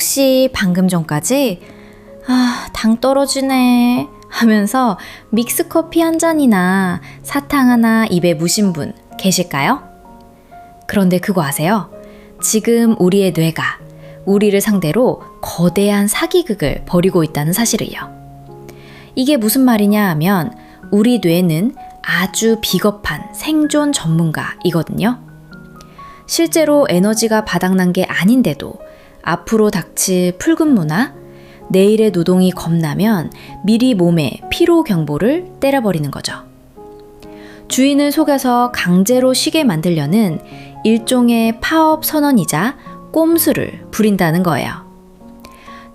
혹시 방금 전까지 당 떨어지네 하면서 믹스커피 한 잔이나 사탕 하나 입에 무신 분 계실까요? 그런데 그거 아세요? 지금 우리의 뇌가 우리를 상대로 거대한 사기극을 벌이고 있다는 사실을요. 이게 무슨 말이냐 하면 우리 뇌는 아주 비겁한 생존 전문가이거든요. 실제로 에너지가 바닥난 게 아닌데도 앞으로 닥칠 풀근무나 내일의 노동이 겁나면 미리 몸에 피로 경보를 때려버리는 거죠. 주인을 속여서 강제로 쉬게 만들려는 일종의 파업 선언이자 꼼수를 부린다는 거예요.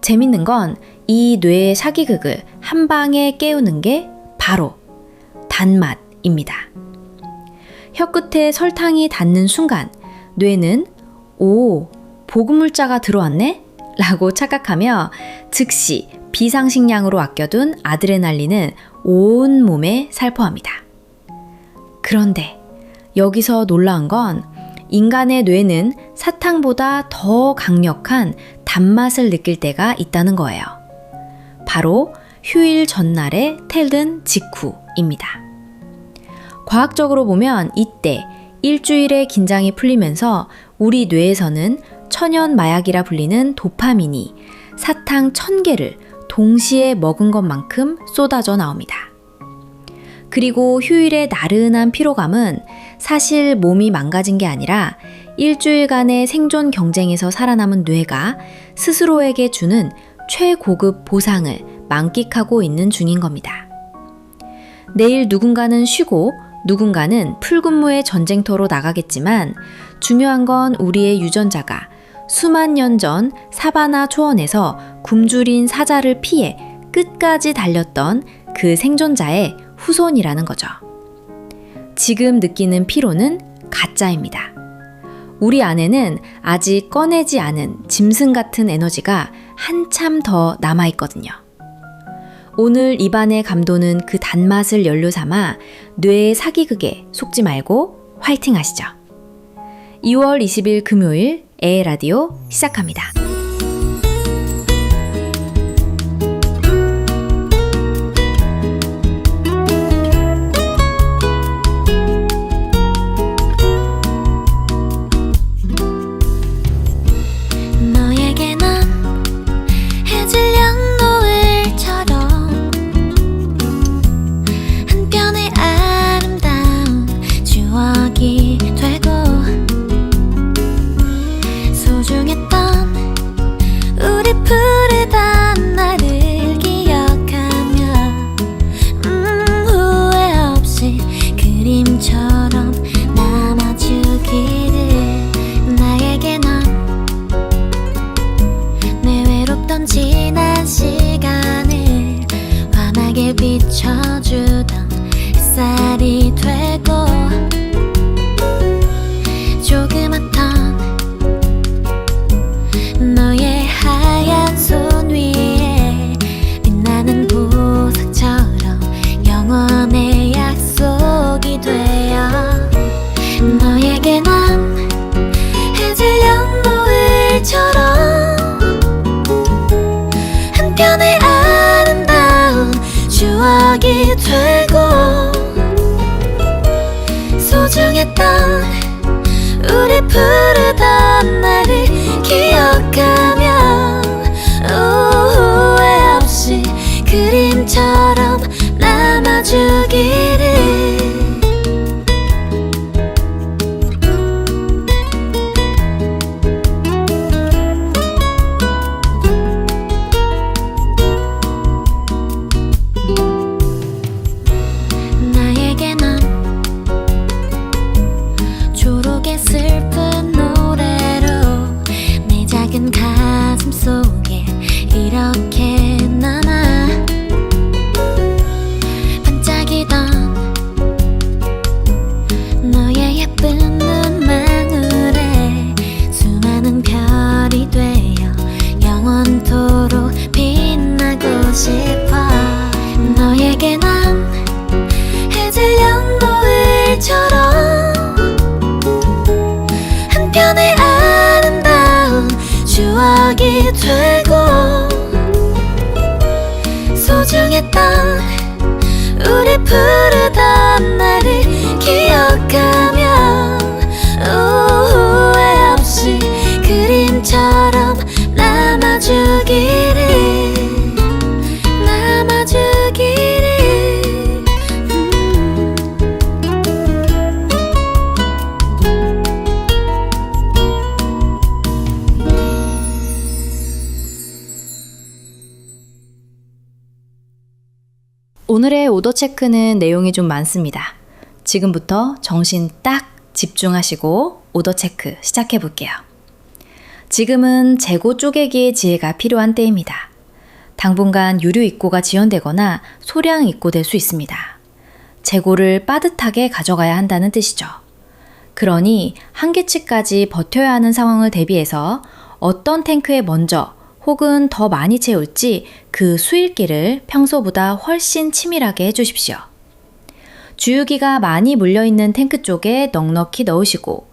재밌는 건 이 뇌의 사기극을 한 방에 깨우는 게 바로 단맛입니다. 혀끝에 설탕이 닿는 순간 뇌는 보급물자가 들어왔네? 라고 착각하며 즉시 비상식량으로 아껴둔 아드레날린은 온 몸에 살포합니다. 그런데 여기서 놀라운 건 인간의 뇌는 사탕보다 더 강력한 단맛을 느낄 때가 있다는 거예요. 바로 휴일 전날의 퇴근 직후입니다. 과학적으로 보면 이때 일주일의 긴장이 풀리면서 우리 뇌에서는 천연 마약이라 불리는 도파민이 사탕 1000개를 동시에 먹은 것만큼 쏟아져 나옵니다. 그리고 휴일의 나른한 피로감은 사실 몸이 망가진 게 아니라 일주일간의 생존 경쟁에서 살아남은 뇌가 스스로에게 주는 최고급 보상을 만끽하고 있는 중인 겁니다. 내일 누군가는 쉬고 누군가는 풀근무의 전쟁터로 나가겠지만 중요한 건 우리의 유전자가 수만 년 전 사바나 초원에서 굶주린 사자를 피해 끝까지 달렸던 그 생존자의 후손이라는 거죠. 지금 느끼는 피로는 가짜입니다. 우리 안에는 아직 꺼내지 않은 짐승 같은 에너지가 한참 더 남아있거든요. 오늘 입안의 감도는 그 단맛을 연료 삼아 뇌의 사기극에 속지 말고 화이팅 하시죠. 2월 20일 금요일 에라디오 시작합니다. 비춰주던 햇살이 되고 조그맣던 너의 하얀 손 위에 빛나는 보석처럼 영원의 약속이 되어 너에게 난 해질 연노을처럼 한편의 아름다운 추억이 되고 소중했던 우리 부르던 날을 기억하며 후회 없이 그림처럼 남아주기를 슬픈 노래로 내 작은 되고 소중했던 우리 푸르던 날을 기억하며 후회 없이 그림처럼 남아주기를 오늘의 오더 체크는 내용이 좀 많습니다. 지금부터 정신 딱 집중하시고 오더 체크 시작해 볼게요. 지금은 재고 쪼개기의 지혜가 필요한 때입니다. 당분간 유류 입고가 지연되거나 소량 입고될 수 있습니다. 재고를 빠듯하게 가져가야 한다는 뜻이죠. 그러니 한계치까지 버텨야 하는 상황을 대비해서 어떤 탱크에 먼저 혹은 더 많이 채울지 그 수일기를 평소보다 훨씬 치밀하게 해주십시오. 주유기가 많이 물려있는 탱크 쪽에 넉넉히 넣으시고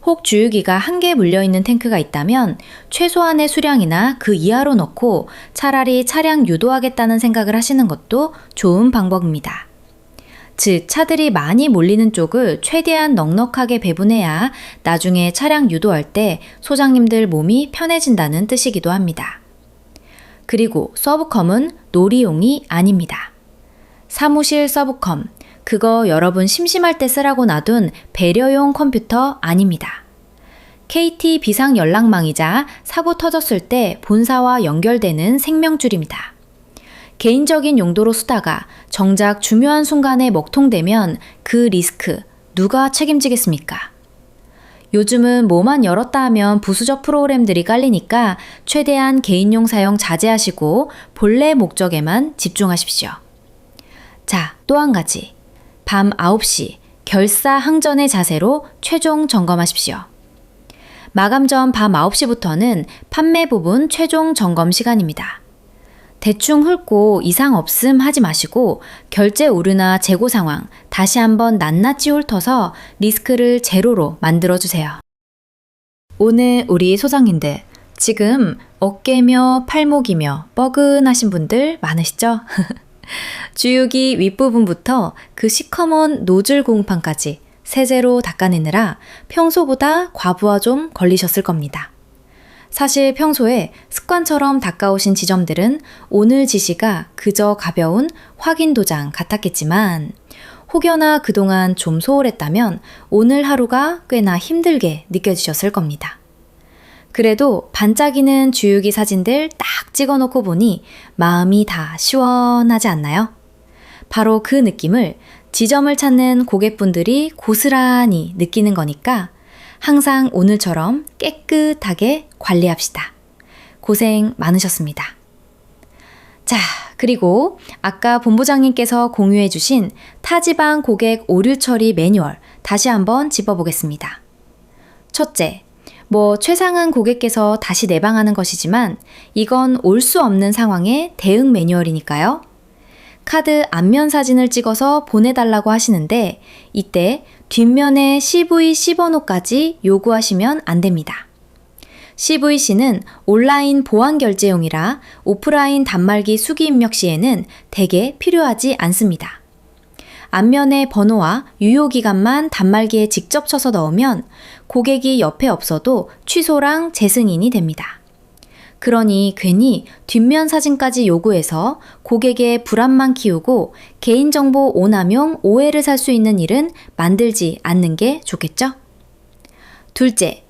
혹 주유기가 한 개 물려있는 탱크가 있다면 최소한의 수량이나 그 이하로 넣고 차라리 차량 유도하겠다는 생각을 하시는 것도 좋은 방법입니다. 즉, 차들이 많이 몰리는 쪽을 최대한 넉넉하게 배분해야 나중에 차량 유도할 때 소장님들 몸이 편해진다는 뜻이기도 합니다. 그리고 서브컴은 놀이용이 아닙니다. 사무실 서브컴, 그거 여러분 심심할 때 쓰라고 놔둔 배려용 컴퓨터 아닙니다. KT 비상 연락망이자 사고 터졌을 때 본사와 연결되는 생명줄입니다. 개인적인 용도로 쓰다가 정작 중요한 순간에 먹통되면 그 리스크 누가 책임지겠습니까? 요즘은 뭐만 열었다 하면 부수적 프로그램들이 깔리니까 최대한 개인용 사용 자제하시고 본래 목적에만 집중하십시오. 자, 또 한 가지. 밤 9시 결사항전의 자세로 최종 점검하십시오. 마감 전 밤 9시부터는 판매 부분 최종 점검 시간입니다. 대충 훑고 이상 없음 하지 마시고 결제 오류나 재고 상황 다시 한번 낱낱이 훑어서 리스크를 제로로 만들어주세요. 오늘 우리 소장님들 지금 어깨며 팔목이며 뻐근하신 분들 많으시죠? 주유기 윗부분부터 그 시커먼 노즐 공판까지 세제로 닦아내느라 평소보다 과부하 좀 걸리셨을 겁니다. 사실 평소에 습관처럼 닦아오신 지점들은 오늘 지시가 그저 가벼운 확인 도장 같았겠지만 혹여나 그동안 좀 소홀했다면 오늘 하루가 꽤나 힘들게 느껴지셨을 겁니다. 그래도 반짝이는 주유기 사진들 딱 찍어놓고 보니 마음이 다 시원하지 않나요? 바로 그 느낌을 지점을 찾는 고객분들이 고스란히 느끼는 거니까 항상 오늘처럼 깨끗하게 관리합시다. 고생 많으셨습니다. 자, 그리고 아까 본부장님께서 공유해 주신 타지방 고객 오류 처리 매뉴얼 다시 한번 짚어보겠습니다. 첫째, 최상한 고객께서 다시 내방하는 것이지만 이건 올 수 없는 상황의 대응 매뉴얼이니까요. 카드 앞면 사진을 찍어서 보내달라고 하시는데 이때 뒷면에 CVC 번호까지 요구하시면 안 됩니다. CVC는 온라인 보안 결제용이라 오프라인 단말기 수기 입력 시에는 대개 필요하지 않습니다. 앞면의 번호와 유효기간만 단말기에 직접 쳐서 넣으면 고객이 옆에 없어도 취소랑 재승인이 됩니다. 그러니 괜히 뒷면 사진까지 요구해서 고객의 불안만 키우고 개인정보 오남용 오해를 살 수 있는 일은 만들지 않는 게 좋겠죠? 둘째,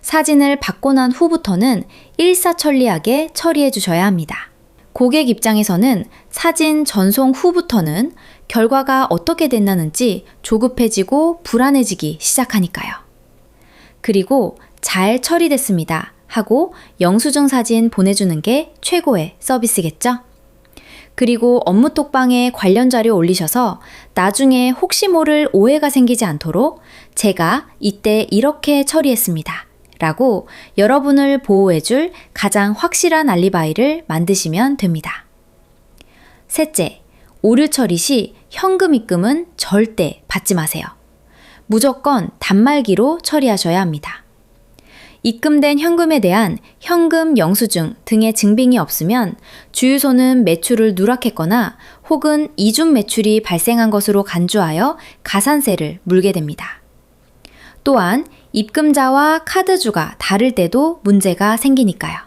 사진을 받고 난 후부터는 일사천리하게 처리해 주셔야 합니다. 고객 입장에서는 사진 전송 후부터는 결과가 어떻게 됐나는지 조급해지고 불안해지기 시작하니까요. 그리고 잘 처리됐습니다 하고 영수증 사진 보내주는 게 최고의 서비스겠죠? 그리고 업무 톡방에 관련 자료 올리셔서 나중에 혹시 모를 오해가 생기지 않도록 제가 이때 이렇게 처리했습니다 라고 여러분을 보호해줄 가장 확실한 알리바이를 만드시면 됩니다. 셋째, 오류 처리 시 현금 입금은 절대 받지 마세요. 무조건 단말기로 처리하셔야 합니다. 입금된 현금에 대한 현금 영수증 등의 증빙이 없으면 주유소는 매출을 누락했거나 혹은 이중 매출이 발생한 것으로 간주하여 가산세를 물게 됩니다. 또한 입금자와 카드주가 다를 때도 문제가 생기니까요.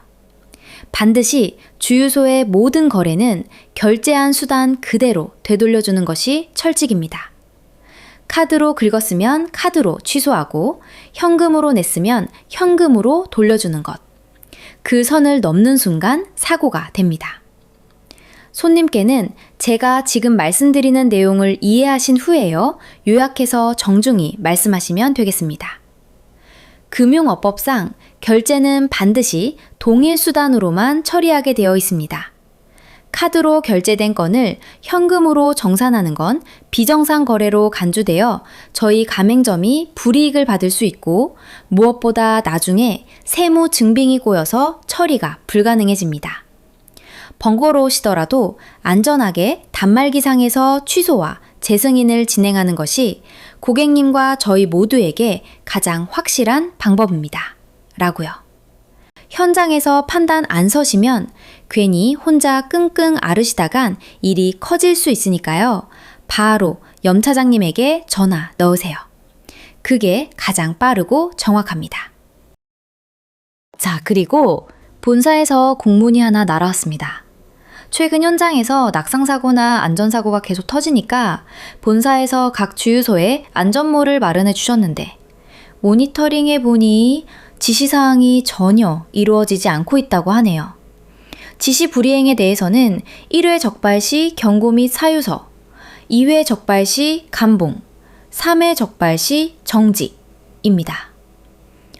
반드시 주유소의 모든 거래는 결제한 수단 그대로 되돌려주는 것이 철칙입니다. 카드로 긁었으면 카드로 취소하고 현금으로 냈으면 현금으로 돌려주는 것. 그 선을 넘는 순간 사고가 됩니다. 손님께는 제가 지금 말씀드리는 내용을 이해하신 후에요. 요약해서 정중히 말씀하시면 되겠습니다. 금융업법상 결제는 반드시 동일 수단으로만 처리하게 되어 있습니다. 카드로 결제된 건을 현금으로 정산하는 건 비정상 거래로 간주되어 저희 가맹점이 불이익을 받을 수 있고 무엇보다 나중에 세무 증빙이 꼬여서 처리가 불가능해집니다. 번거로우시더라도 안전하게 단말기상에서 취소와 재승인을 진행하는 것이 고객님과 저희 모두에게 가장 확실한 방법입니다. 라고요. 현장에서 판단 안 서시면 괜히 혼자 끙끙 앓으시다간 일이 커질 수 있으니까요. 바로 염 차장님에게 전화 넣으세요. 그게 가장 빠르고 정확합니다. 자, 그리고 본사에서 공문이 하나 날아왔습니다. 최근 현장에서 낙상사고나 안전사고가 계속 터지니까 본사에서 각 주유소에 안전모를 마련해 주셨는데 모니터링해 보니 지시사항이 전혀 이루어지지 않고 있다고 하네요. 지시 불이행에 대해서는 1회 적발 시 경고 및 사유서, 2회 적발 시 감봉, 3회 적발 시 정지입니다.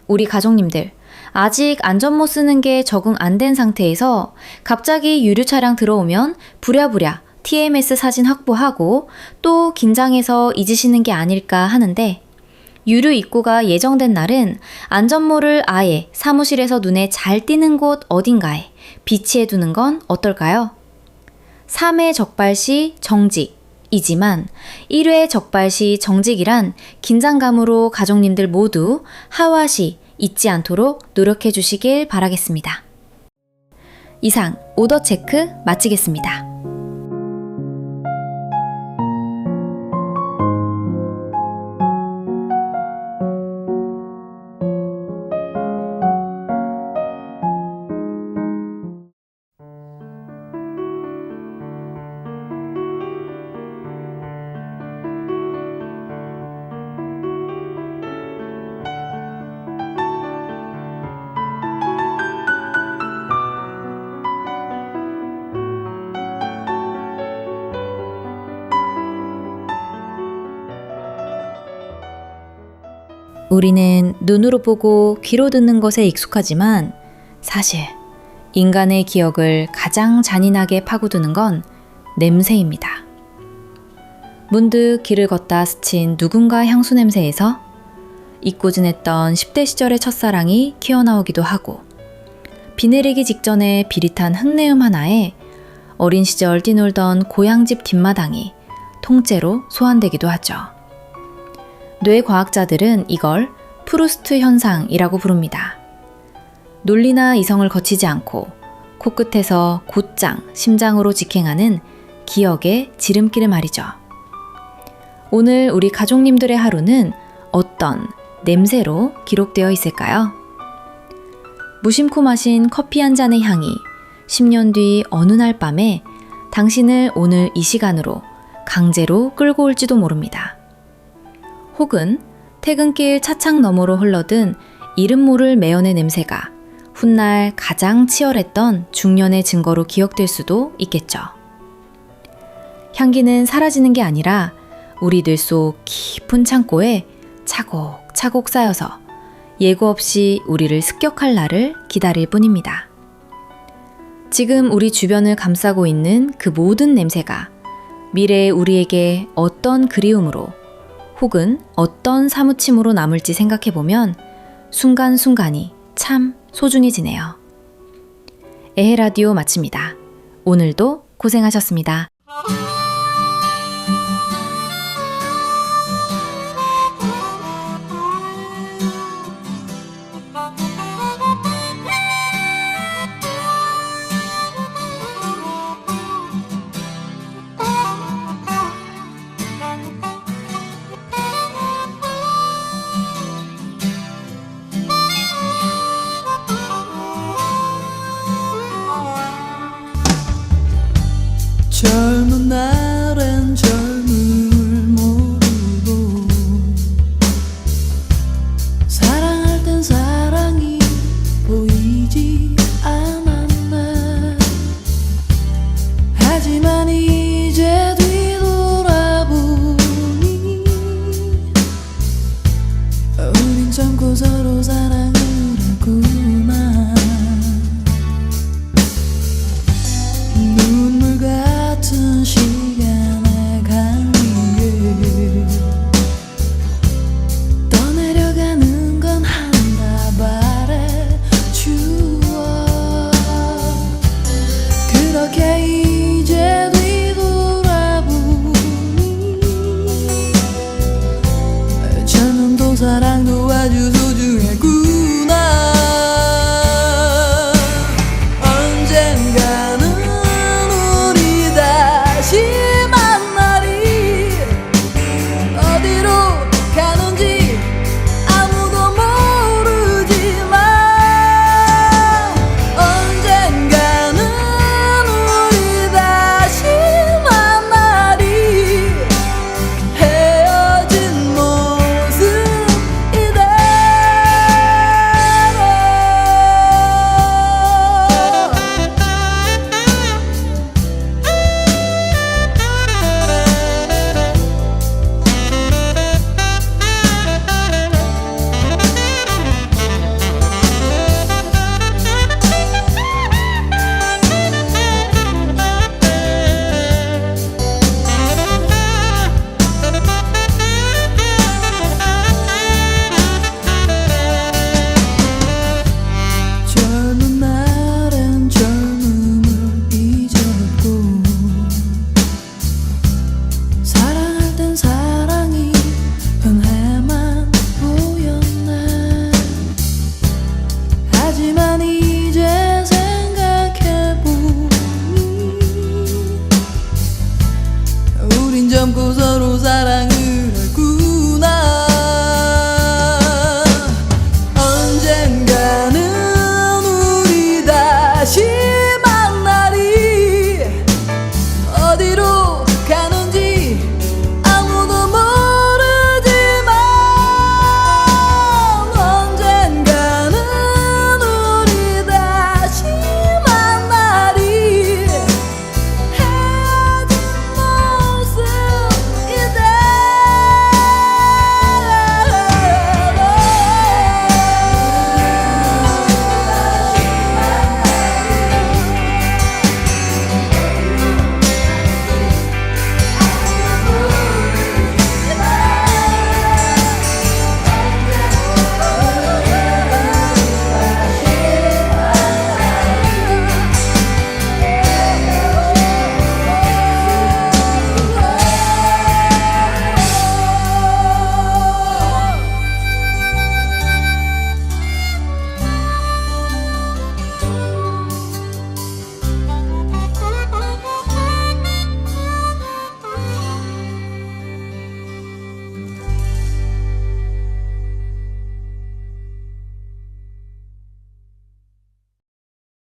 우리 가족님들, 아직 안전모 쓰는 게 적응 안 된 상태에서 갑자기 유류 차량 들어오면 부랴부랴 TMS 사진 확보하고 또 긴장해서 잊으시는 게 아닐까 하는데 유류 입고가 예정된 날은 안전모를 아예 사무실에서 눈에 잘 띄는 곳 어딘가에 비치해 두는 건 어떨까요? 3회 적발 시 정직이지만 1회 적발 시 정직이란 긴장감으로 가족님들 모두 하와시 잊지 않도록 노력해 주시길 바라겠습니다. 이상 오더 체크 마치겠습니다. 우리는 눈으로 보고 귀로 듣는 것에 익숙하지만 사실 인간의 기억을 가장 잔인하게 파고드는 건 냄새입니다. 문득 길을 걷다 스친 누군가 향수 냄새에서 잊고 지냈던 10대 시절의 첫사랑이 튀어나오기도 하고 비 내리기 직전에 비릿한 흙내음 하나에 어린 시절 뛰놀던 고향집 뒷마당이 통째로 소환되기도 하죠. 뇌과학자들은 이걸 프루스트 현상이라고 부릅니다. 논리나 이성을 거치지 않고 코끝에서 곧장 심장으로 직행하는 기억의 지름길을 말이죠. 오늘 우리 가족님들의 하루는 어떤 냄새로 기록되어 있을까요? 무심코 마신 커피 한 잔의 향이 10년 뒤 어느 날 밤에 당신을 오늘 이 시간으로 강제로 끌고 올지도 모릅니다. 혹은 퇴근길 차창 너머로 흘러든 이름 모를 매연의 냄새가 훗날 가장 치열했던 중년의 증거로 기억될 수도 있겠죠. 향기는 사라지는 게 아니라 우리들 속 깊은 창고에 차곡차곡 쌓여서 예고 없이 우리를 습격할 날을 기다릴 뿐입니다. 지금 우리 주변을 감싸고 있는 그 모든 냄새가 미래의 우리에게 어떤 그리움으로 혹은 어떤 사무침으로 남을지 생각해보면 순간순간이 참 소중해지네요. 에헤라디오 마칩니다. 오늘도 고생하셨습니다.